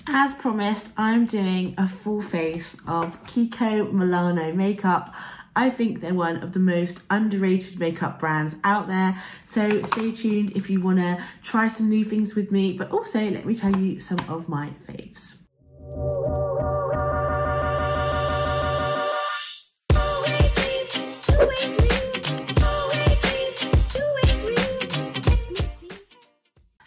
As promised, I'm doing a full face of Kiko Milano makeup. I think they're one of the most underrated makeup brands out there. So stay tuned if you want to try some new things with me, but also let me tell you some of my faves.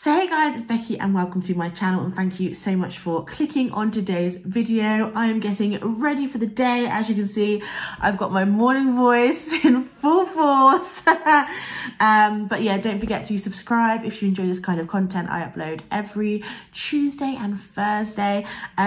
So hey guys, it's Becky and welcome to my channel, and thank you so much for clicking on today's video. I am getting ready for the day. As you can see, I've got my morning voice in full force. But yeah, don't forget to subscribe if you enjoy this kind of content. I upload every Tuesday and Thursday.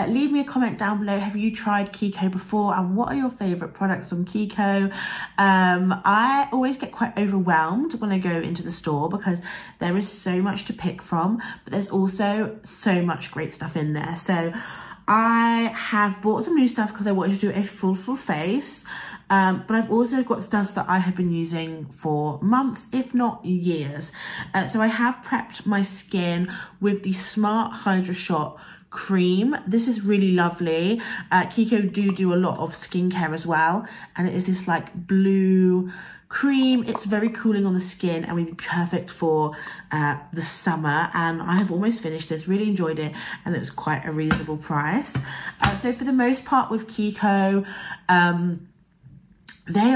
Leave me a comment down below. Have you tried Kiko before, and what are your favorite products from Kiko? I always get quite overwhelmed when I go into the store because there is so much to pick from, but there's also so much great stuff in there. So I have bought some new stuff because I wanted to do a full face, but I've also got stuff that I have been using for months, if not years. So I have prepped my skin with the Smart Hydra Shot cream. This is really lovely. Kiko do a lot of skincare as well, and it is this like blue cream. It's very cooling on the skin and would be perfect for the summer, and I have almost finished this. Really enjoyed it, and it was quite a reasonable price. So for the most part with Kiko, they're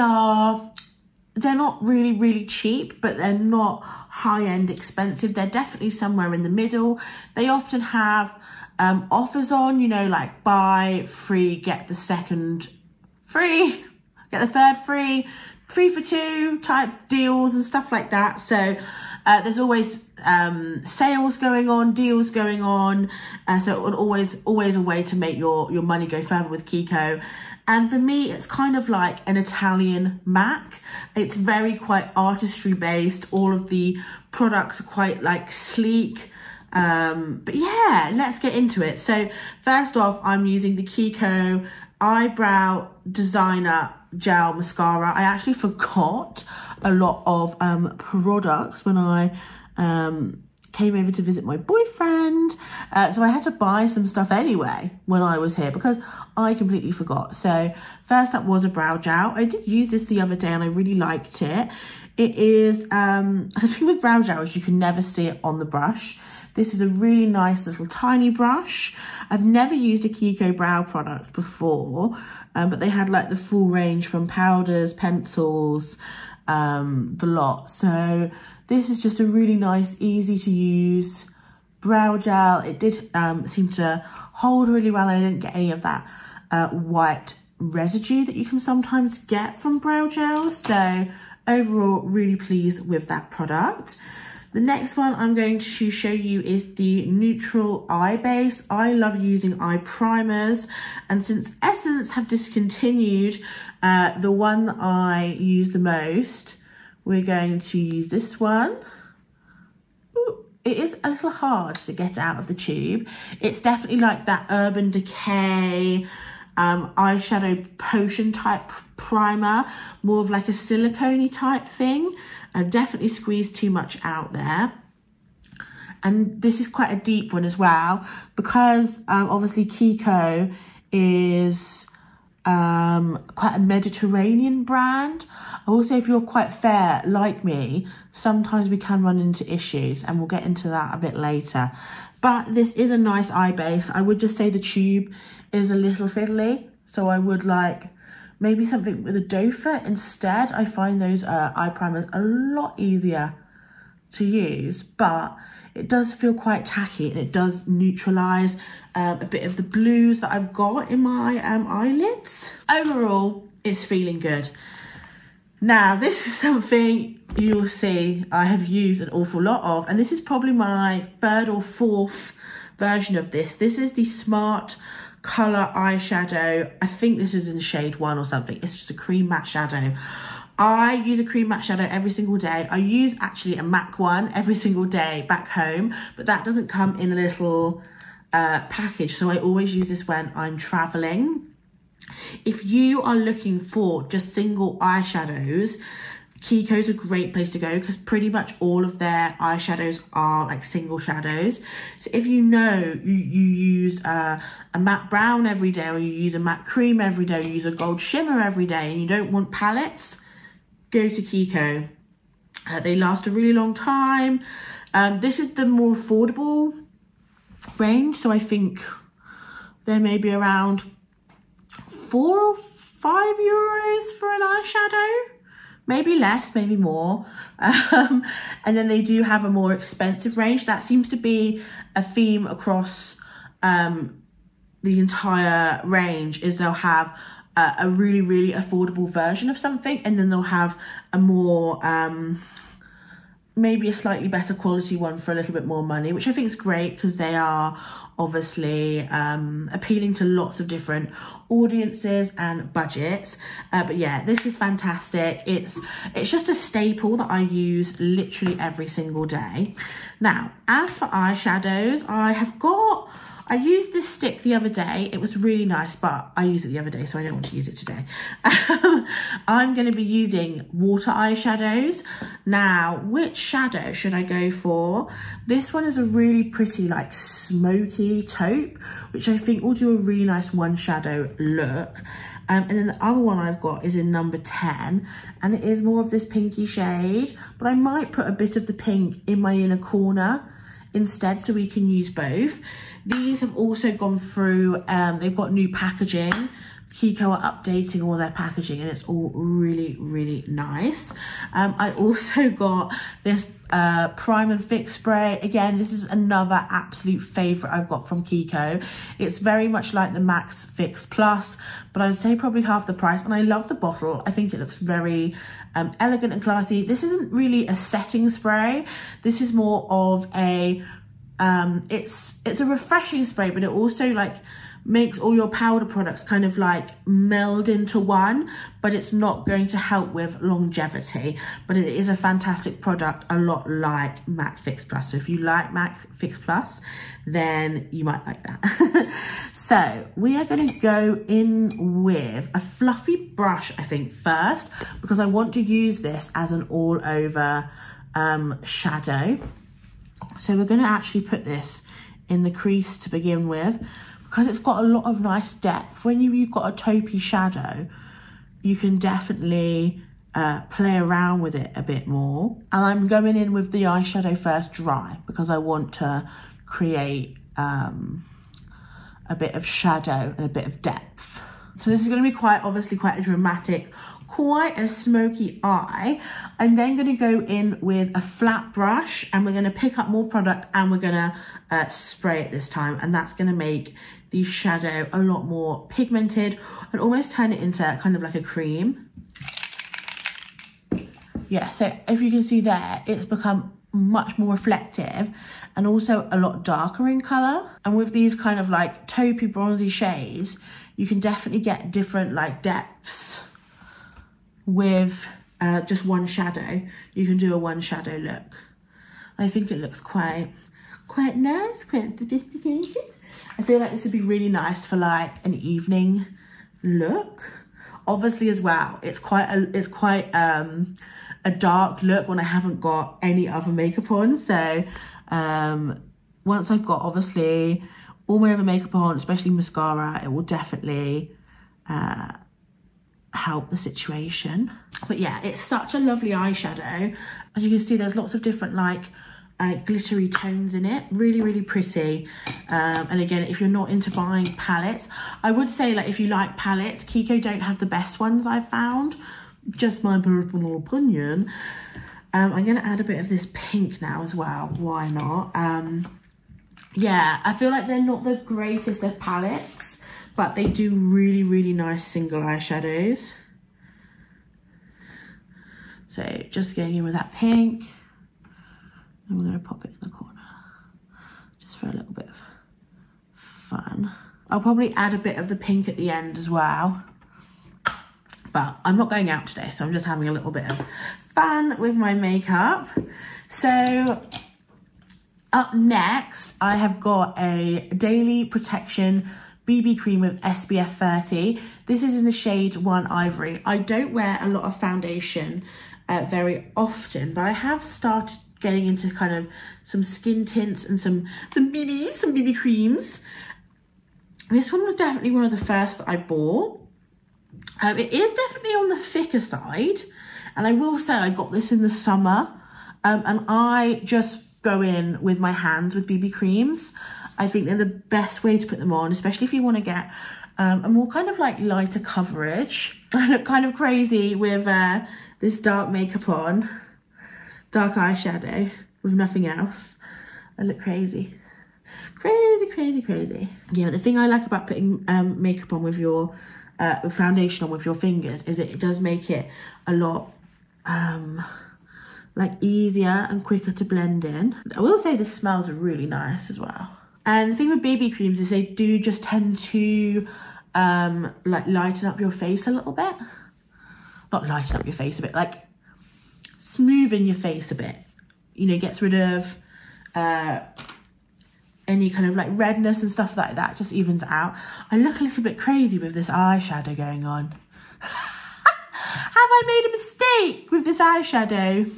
not really cheap, but they're not high-end expensive. They're definitely somewhere in the middle. They often have offers on, you know, like buy free, get the second free, get the third free, 3 for 2 type deals and stuff like that. So there's always sales going on, deals going on. So always a way to make your money go further with Kiko. And for me, it's kind of like an Italian MAC. It's very quite artistry based. All of the products are quite like sleek. But yeah, let's get into it. So first off, I'm using the Kiko Eyebrow Designer Gel Mascara. I actually forgot a lot of products when I came over to visit my boyfriend. So I had to buy some stuff anyway when I was here because I completely forgot. So first up was a brow gel. I did use this the other day and I really liked it. It is, the thing with brow gel is you can never see it on the brush. This is a really nice little tiny brush. I've never used a Kiko brow product before, but they had like the full range from powders, pencils, the lot. So this is just a really nice, easy to use brow gel. It did seem to hold really well. I didn't get any of that white residue that you can sometimes get from brow gels. So overall, really pleased with that product. The next one I'm going to show you is the Neutral Eye Base. I love using eye primers, and since Essence have discontinued the one that I use the most, we're going to use this one. Ooh, it is a little hard to get out of the tube. It's definitely like that Urban Decay eyeshadow potion type primer, more of like a silicone-y type thing. I've definitely squeezed too much out there. And this is quite a deep one as well, because obviously Kiko is quite a Mediterranean brand. Also, if you're quite fair like me, sometimes we can run into issues, and we'll get into that a bit later. But this is a nice eye base. I would just say the tube is a little fiddly, so I would like maybe something with a doe foot instead. I find those eye primers a lot easier to use, but it does feel quite tacky, and it does neutralise a bit of the blues that I've got in my eyelids. Overall, it's feeling good. Now, this is something you'll see I have used an awful lot of, and this is probably my 3rd or 4th version of this. This is the Smart Colour eyeshadow. I think this is in shade 1 or something. It's just a cream matte shadow. I use a cream matte shadow every single day. I use actually a MAC one every single day back home, but that doesn't come in a little package, so I always use this when I'm traveling. If you are looking for just single eyeshadows, Kiko's a great place to go because pretty much all of their eyeshadows are like single shadows. So if you know you use a matte brown every day, or you use a matte cream every day, or you use a gold shimmer every day, and you don't want palettes, go to Kiko. They last a really long time. This is the more affordable range, so I think they're maybe around €4 or €5 for an eyeshadow. Maybe less, maybe more. And then they do have a more expensive range. That seems to be a theme across the entire range, is they'll have a really, really affordable version of something, and then they'll have a more, maybe a slightly better quality one for a little bit more money, which I think is great because they are obviously appealing to lots of different audiences and budgets. But yeah, this is fantastic. It's just a staple that I use literally every single day. Now, as for eyeshadows, I used this stick the other day. It was really nice, but I used it the other day, so I don't want to use it today. I'm going to be using water eyeshadows. Now, which shadow should I go for? This one is a really pretty, like, smoky taupe, which I think will do a really nice one shadow look. And then the other one I've got is in number 10, and it is more of this pinky shade, but I might put a bit of the pink in my inner corner instead, so we can use both. These have also gone through, they've got new packaging. Kiko are updating all their packaging, and it's all really, really nice. I also got this Prime and Fix spray. Again, this is another absolute favourite I've got from Kiko. It's very much like the Max Fix Plus, but I would say probably half the price. And I love the bottle. I think it looks very elegant and classy. This isn't really a setting spray. This is more of a, it's a refreshing spray, but it also like makes all your powder products kind of like meld into one, but it's not going to help with longevity. But it is a fantastic product, a lot like Mac Fix Plus. So if you like Mac Fix Plus, then you might like that. So we are going to go in with a fluffy brush, I think, first, because I want to use this as an all over shadow. So we're going to actually put this in the crease to begin with, because it's got a lot of nice depth. When you've got a taupey shadow, you can definitely play around with it a bit more. And I'm going in with the eyeshadow first dry, because I want to create a bit of shadow and a bit of depth. So this is going to be obviously quite a dramatic, quite a smoky eye. I'm then going to go in with a flat brush, and we're going to pick up more product, and we're going to spray it this time, and that's going to make the shadow a lot more pigmented and almost turn it into kind of like a cream. Yeah, so if you can see there, it's become much more reflective and also a lot darker in colour. And with these kind of like taupey bronzy shades, you can definitely get different like depths with just one shadow. You can do a one shadow look. I think it looks quite nice, quite sophisticated. I feel like this would be really nice for like an evening look. Obviously as well, it's quite a dark look when I haven't got any other makeup on. So once I've got obviously all my other makeup on, especially mascara, it will definitely help the situation. But yeah, it's such a lovely eyeshadow. As you can see, there's lots of different like glittery tones in it. Really, really pretty. And again, if you're not into buying palettes, I would say like if you like palettes, Kiko don't have the best ones I've found. Just my personal opinion. I'm going to add a bit of this pink now as well. Why not? Yeah, I feel like they're not the greatest of palettes, but they do really, really nice single eyeshadows. So just going in with that pink. And we're going to pop it in the corner, just for a little bit of fun. I'll probably add a bit of the pink at the end as well. But I'm not going out today, so I'm just having a little bit of fun with my makeup. So up next, I have got a Daily Protection BB cream with SPF 30. This is in the shade 1 Ivory. I don't wear a lot of foundation very often, but I have started getting into kind of some skin tints and some BB creams. This one was definitely one of the first that I bought. It is definitely on the thicker side, and I will say I got this in the summer, and I just go in with my hands with BB creams. I think they're the best way to put them on, especially if you want to get a more kind of like lighter coverage. I look kind of crazy with this dark makeup on, dark eyeshadow with nothing else. I look crazy. Crazy. Yeah, the thing I like about putting makeup on with your foundation on with your fingers is it does make it a lot like easier and quicker to blend in. I will say the smells are really nice as well. And the thing with BB creams is they do just tend to like lighten up your face a little bit. Not lighten up your face a bit, like smoothen your face a bit. You know, gets rid of any kind of like redness and stuff like that, just evens it out. I look a little bit crazy with this eyeshadow going on. Have I made a mistake with this eyeshadow?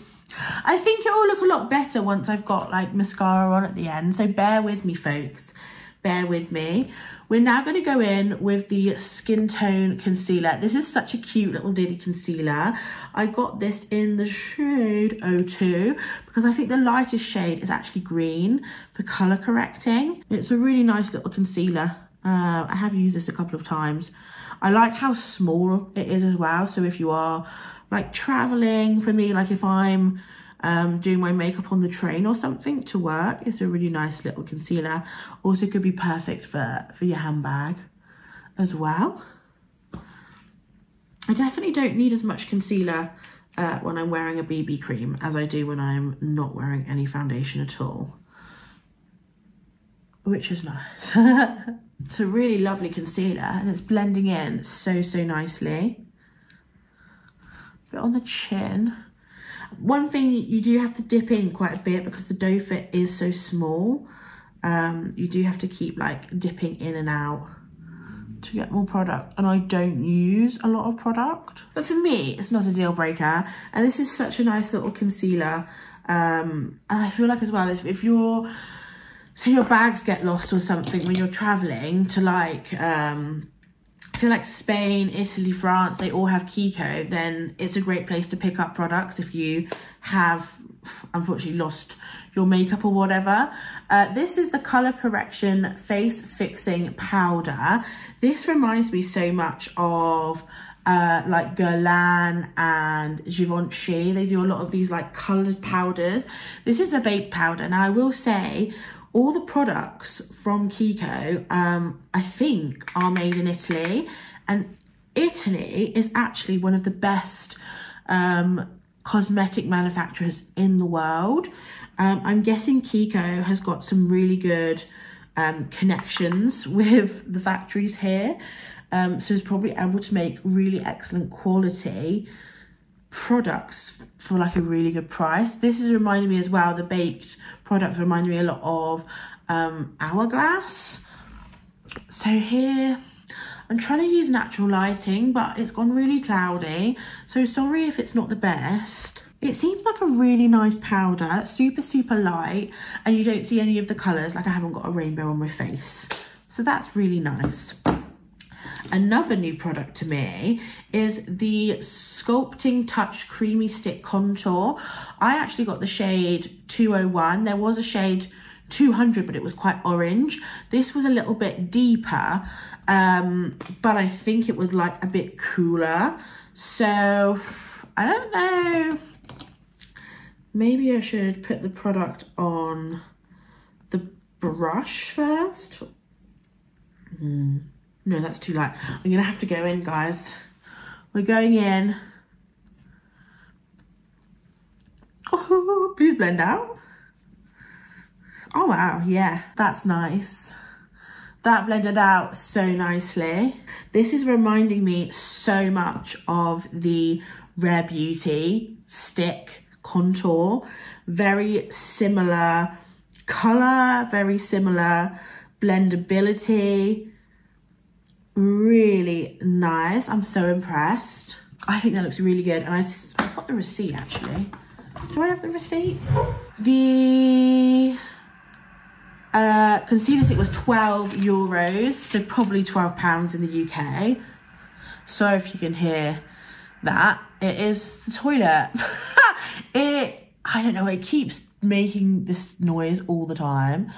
I think it will look a lot better once I've got like mascara on at the end, so bear with me folks, bear with me. We're now going to go in with the Skin Tone Concealer. This is such a cute little ditty concealer. I got this in the shade 02 because I think the lightest shade is actually green for colour correcting. It's a really nice little concealer. I have used this a couple of times. I like how small it is as well. So if you are like traveling, for me, like if I'm doing my makeup on the train or something to work, it's a really nice little concealer. Also could be perfect for your handbag as well. I definitely don't need as much concealer when I'm wearing a BB cream as I do when I'm not wearing any foundation at all, which is nice. It's a really lovely concealer and it's blending in so nicely. A bit on the chin. One thing, you do have to dip in quite a bit because the doe foot is so small. You do have to keep like dipping in and out to get more product, and I don't use a lot of product. But for me, it's not a deal breaker, and this is such a nice little concealer. And I feel like as well, if you're, say your bags get lost or something when you're traveling to like, I feel like Spain, Italy, France, they all have Kiko, then it's a great place to pick up products if you have unfortunately lost your makeup or whatever. This is the Colour Correction Face Fixing Powder. This reminds me so much of like Guerlain and Givenchy. They do a lot of these like coloured powders. This is a baked powder. Now I will say, all the products from Kiko, I think, are made in Italy, and Italy is actually one of the best cosmetic manufacturers in the world. I'm guessing Kiko has got some really good connections with the factories here, so it's probably able to make really excellent quality products for like a really good price. This is reminding me as well, the baked products reminding me a lot of Hourglass. So here I'm trying to use natural lighting, but it's gone really cloudy, so sorry if it's not the best. It seems like a really nice powder, super light, and you don't see any of the colours, like I haven't got a rainbow on my face, so that's really nice. Another new product to me is the Sculpting Touch Creamy Stick Contour. I actually got the shade 201. There was a shade 200, but it was quite orange. This was a little bit deeper, but I think it was like a bit cooler. So I don't know. Maybe I should put the product on the brush first. No, that's too light. I'm gonna have to go in, guys. We're going in. Oh, please blend out. Oh wow, yeah, that's nice. That blended out so nicely. This is reminding me so much of the Rare Beauty stick contour. Very similar color, very similar blendability. Really nice. I'm so impressed. I think that looks really good. And I've got the receipt actually. Do I have the receipt? The concealer stick was €12, so probably £12 in the UK. So if you can hear that, it is the toilet. I don't know, it keeps making this noise all the time.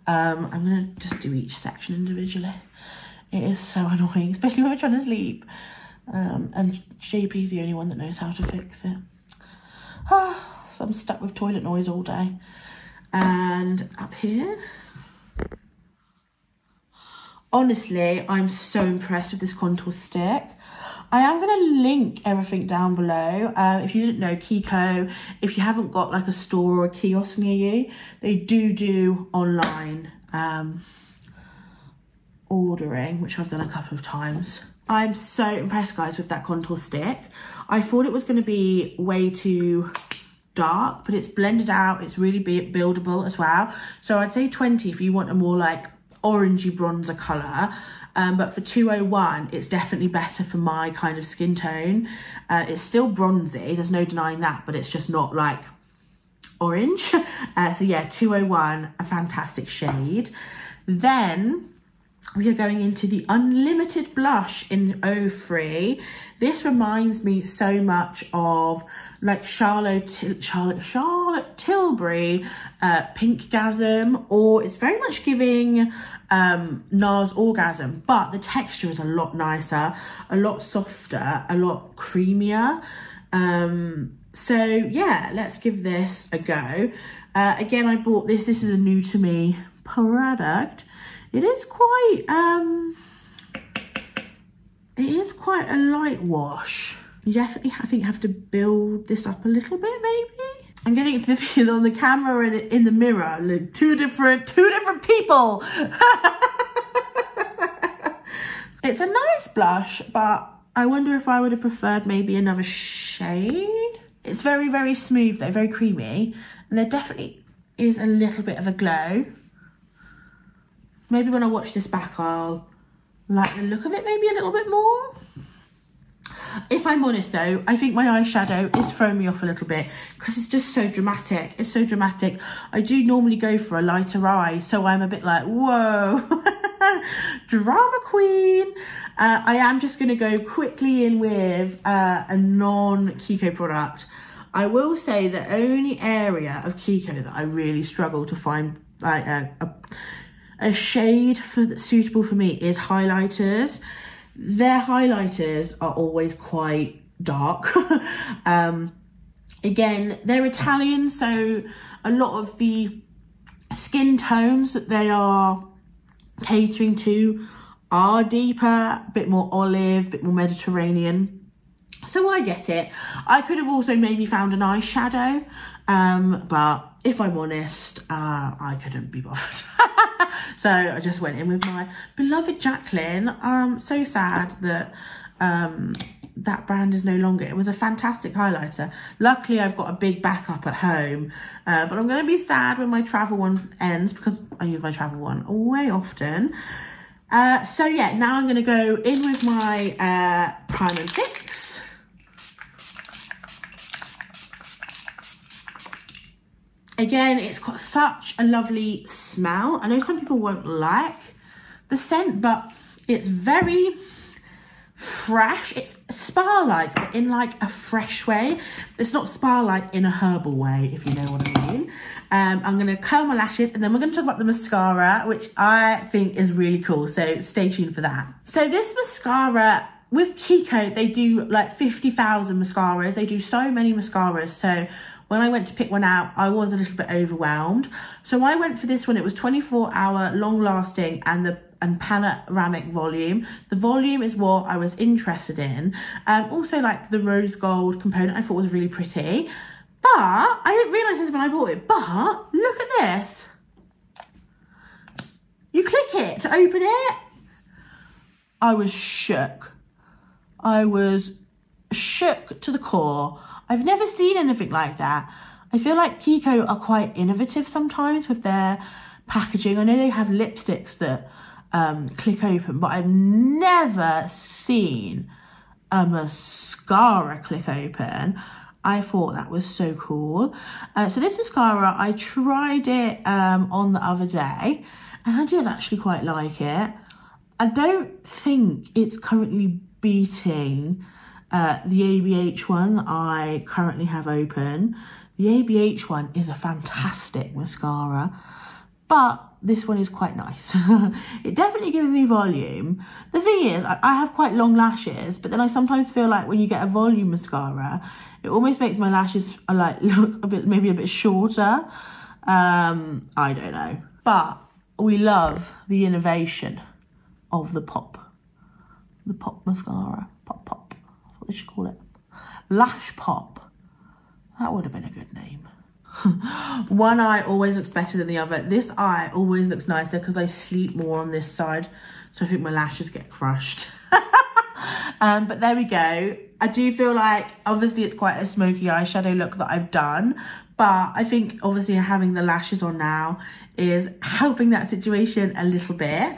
I'm gonna just do each section individually. It is so annoying, especially when we're trying to sleep. And JP's the only one that knows how to fix it. So I'm stuck with toilet noise all day. And up here, honestly, I'm so impressed with this contour stick. I am going to link everything down below. If you didn't know, Kiko, if you haven't got like a store or a kiosk near you, they do online ordering, which I've done a couple of times. I'm so impressed, guys, with that contour stick. I thought it was going to be way too dark, but it's blended out. It's really buildable as well. So I'd say 20 if you want a more like orangey bronzer colour. But for 201, it's definitely better for my kind of skin tone. It's still bronzy, there's no denying that, but it's just not like orange. So yeah, 201, a fantastic shade. Then we are going into the Unlimited Blush in 03. This reminds me so much of like Charlotte Tilbury Pinkgasm, or it's very much giving NARS Orgasm, but the texture is a lot nicer, a lot softer, a lot creamier. So yeah, let's give this a go. Again, I bought this. This is a new to me product. It is quite a light wash. You definitely, I think, have to build this up a little bit, maybe. I'm getting into the feel on the camera and in the mirror. Look, two different people. It's a nice blush, but I wonder if I would have preferred maybe another shade. It's very, very smooth though, very creamy. And there definitely is a little bit of a glow. Maybe when I watch this back, I'll like the look of it maybe a little bit more. If I'm honest though, I think my eyeshadow is throwing me off a little bit because it's just so dramatic. It's so dramatic. I do normally go for a lighter eye, so I'm a bit like, whoa, drama queen. I am just going to go quickly in with a non-Kiko product. I will say the only area of Kiko that I really struggle to find like a shade that's suitable for me is highlighters. Their highlighters are always quite dark. Again, they're Italian, so a lot of the skin tones that they are catering to are deeper, a bit more olive, a bit more Mediterranean. So I get it. I could have also maybe found an eyeshadow, but if I'm honest, I couldn't be bothered. So I just went in with my beloved Jacqueline. I'm so sad that that brand is no longer. It was a fantastic highlighter. Luckily, I've got a big backup at home, but I'm going to be sad when my travel one ends because I use my travel one way often. So yeah, now I'm going to go in with my Prime and Fix. Again, it's got such a lovely smell. I know some people won't like the scent, but it's very fresh. It's spa-like, but in like a fresh way. It's not spa-like in a herbal way, if you know what I mean. I'm going to curl my lashes and then we're going to talk about the mascara, which I think is really cool. So stay tuned for that. So this mascara, with Kiko, they do like 50,000 mascaras. They do so many mascaras. So when I went to pick one out, I was a little bit overwhelmed. So I went for this one. It was 24-hour, long-lasting, and panoramic volume. The volume is what I was interested in. Also, like the rose gold component, I thought was really pretty. But I didn't realise this when I bought it. But look at this. You click it to open it. I was shook. I was shook to the core. I've never seen anything like that. I feel like Kiko are quite innovative sometimes with their packaging. I know they have lipsticks that click open, but I've never seen a mascara click open. I thought that was so cool. So this mascara, I tried it on the other day, and I did actually quite like it. I don't think it's currently beating the ABH one that I currently have open. The ABH one is a fantastic mascara, but this one is quite nice. It definitely gives me volume. The thing is, I have quite long lashes, but then I sometimes feel like when you get a volume mascara, it almost makes my lashes like look a bit, maybe a bit shorter. I don't know. But we love the innovation of the pop mascara. Pop. That's what they should call it. Lash pop. That would have been a good name. One eye always looks better than the other. This eye always looks nicer because I sleep more on this side, so I think my lashes get crushed. But there we go. I do feel like obviously it's quite a smoky eyeshadow look that I've done, but I think obviously having the lashes on now is helping that situation a little bit.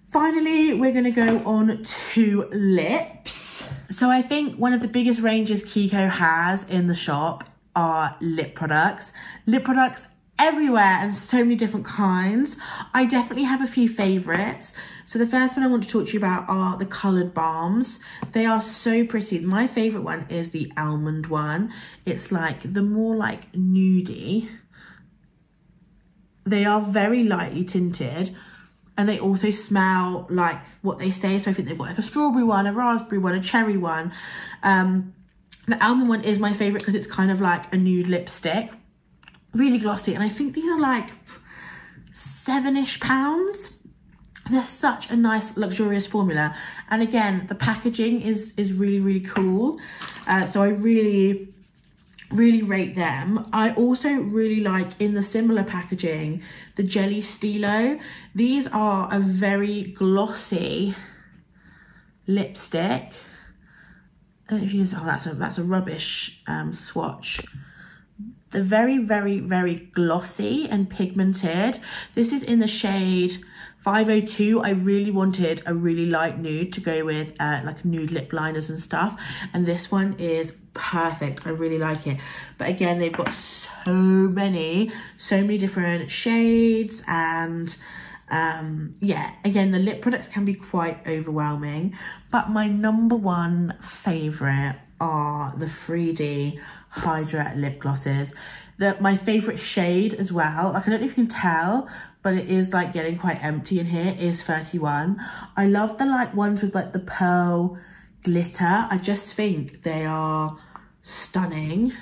Finally, we're going to go on to lips. So I think one of the biggest ranges Kiko has in the shop are lip products. Lip products everywhere and so many different kinds. I definitely have a few favorites. So the first one I want to talk to you about are the coloured balms. They are so pretty. My favourite one is the almond one. It's like the more like nudie. They are very lightly tinted, and they also smell like what they say. So I think they've got like a strawberry one, a raspberry one, a cherry one. The almond one is my favourite because it's kind of like a nude lipstick. Really glossy. And I think these are like £7-ish. They're such a nice, luxurious formula. And again, the packaging is really, really cool. So I really rate them. I also really like, in the similar packaging, the Jelly Stilo. These are a very glossy lipstick. I don't know if you can, oh, that's a rubbish swatch. They're very, very, very glossy and pigmented. This is in the shade 502. I really wanted a really light nude to go with like nude lip liners and stuff. And this one is perfect. I really like it. But again, they've got so many different shades. And yeah, again, the lip products can be quite overwhelming. But my number one favourite are the 3D Hydra lip glosses. My favourite shade as well, like I don't know if you can tell, but it is like getting quite empty in here, is 31. I love the like ones with like the pearl glitter. I just think they are stunning.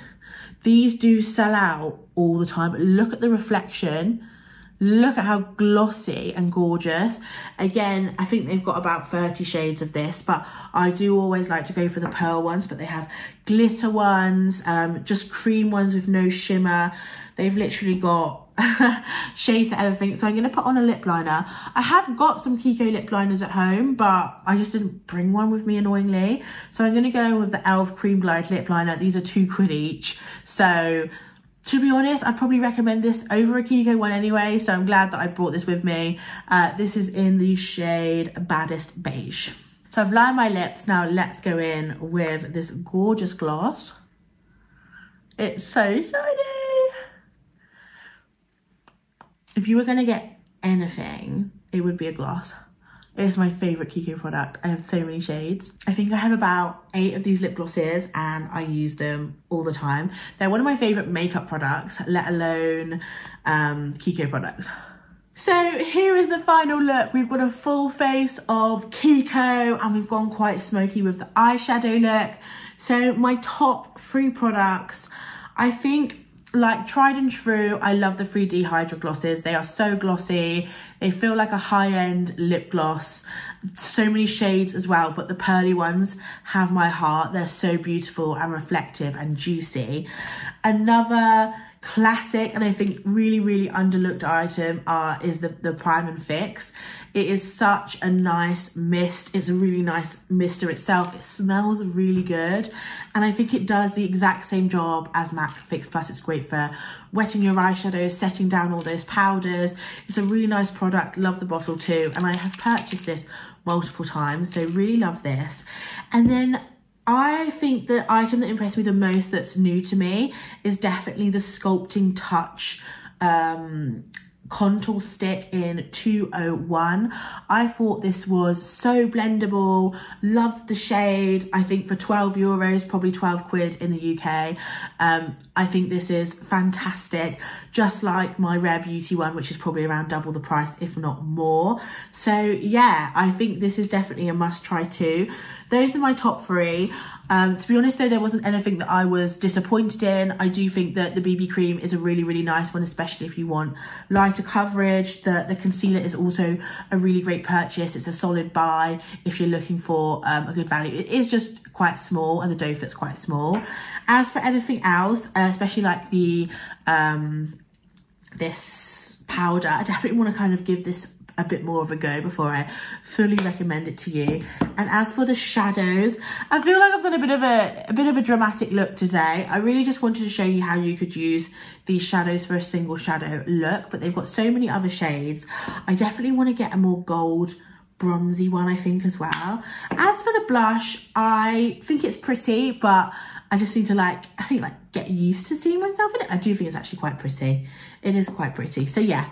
These do sell out all the time. Look at the reflection. Look at how glossy and gorgeous. Again, I think they've got about 30 shades of this, but I do always like to go for the pearl ones, but they have glitter ones, just cream ones with no shimmer. They've literally got shades for everything. So I'm going to put on a lip liner. I have got some Kiko lip liners at home, but I just didn't bring one with me, annoyingly. So I'm going to go with the e.l.f. Cream Glide lip liner. These are £2 each. So to be honest, I'd probably recommend this over a Kiko one anyway, so I'm glad that I brought this with me. This is in the shade Baddest Beige. So I've lined my lips. Now let's go in with this gorgeous gloss. It's so shiny. If you were going to get anything, it would be a gloss. It's my favourite Kiko product. I have so many shades. I think I have about 8 of these lip glosses and I use them all the time. They're one of my favourite makeup products, let alone Kiko products. So here is the final look. We've got a full face of Kiko and we've gone quite smoky with the eyeshadow look. So my top 3 products, I think, like tried and true, I love the 3D Hydra glosses. They are so glossy. They feel like a high-end lip gloss. So many shades as well, but the pearly ones have my heart. They're so beautiful and reflective and juicy. Another classic, and I think really underlooked item is the Prime and Fix. It is such a nice mist. It's a really nice mister itself. It smells really good, and I think it does the exact same job as MAC Fix Plus. It's great for wetting your eyeshadows, setting down all those powders. It's a really nice product. Love the bottle too, and I have purchased this multiple times, so really love this. And then I think the item that impressed me the most that's new to me is definitely the Sculpting Touch contour stick in 201. I thought this was so blendable, loved the shade. I think for 12 euros, probably 12 quid in the UK, I think this is fantastic, just like my Rare Beauty one, which is probably around double the price, if not more. So yeah, I think this is definitely a must try too. Those are my top three. To be honest though, there wasn't anything that I was disappointed in. I do think that the BB cream is a really nice one, especially if you want lighter coverage. The concealer is also a really great purchase. It's a solid buy if you're looking for a good value. It is just quite small, and the doe foot's quite small. As for everything else, especially like the this powder, I definitely want to kind of give this a bit more of a go before I fully recommend it to you. And as for the shadows, I feel like I've done a bit of a dramatic look today. I really just wanted to show you how you could use these shadows for a single shadow look, but they've got so many other shades. I definitely want to get a more gold bronzy one, I think, as well. As for the blush, I think it's pretty, but I just need to get used to seeing myself in it. I do think it's actually quite pretty. It is quite pretty. So yeah,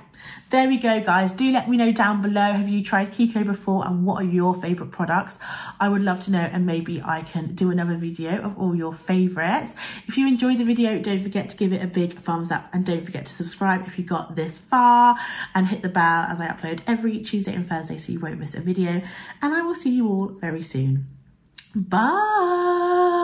there we go, guys. Do let me know down below, have you tried Kiko before, and what are your favourite products? I would love to know, and maybe I can do another video of all your favourites. If you enjoyed the video, don't forget to give it a big thumbs up, and don't forget to subscribe if you got this far, and hit the bell as I upload every Tuesday and Thursday so you won't miss a video. And I will see you all very soon. Bye.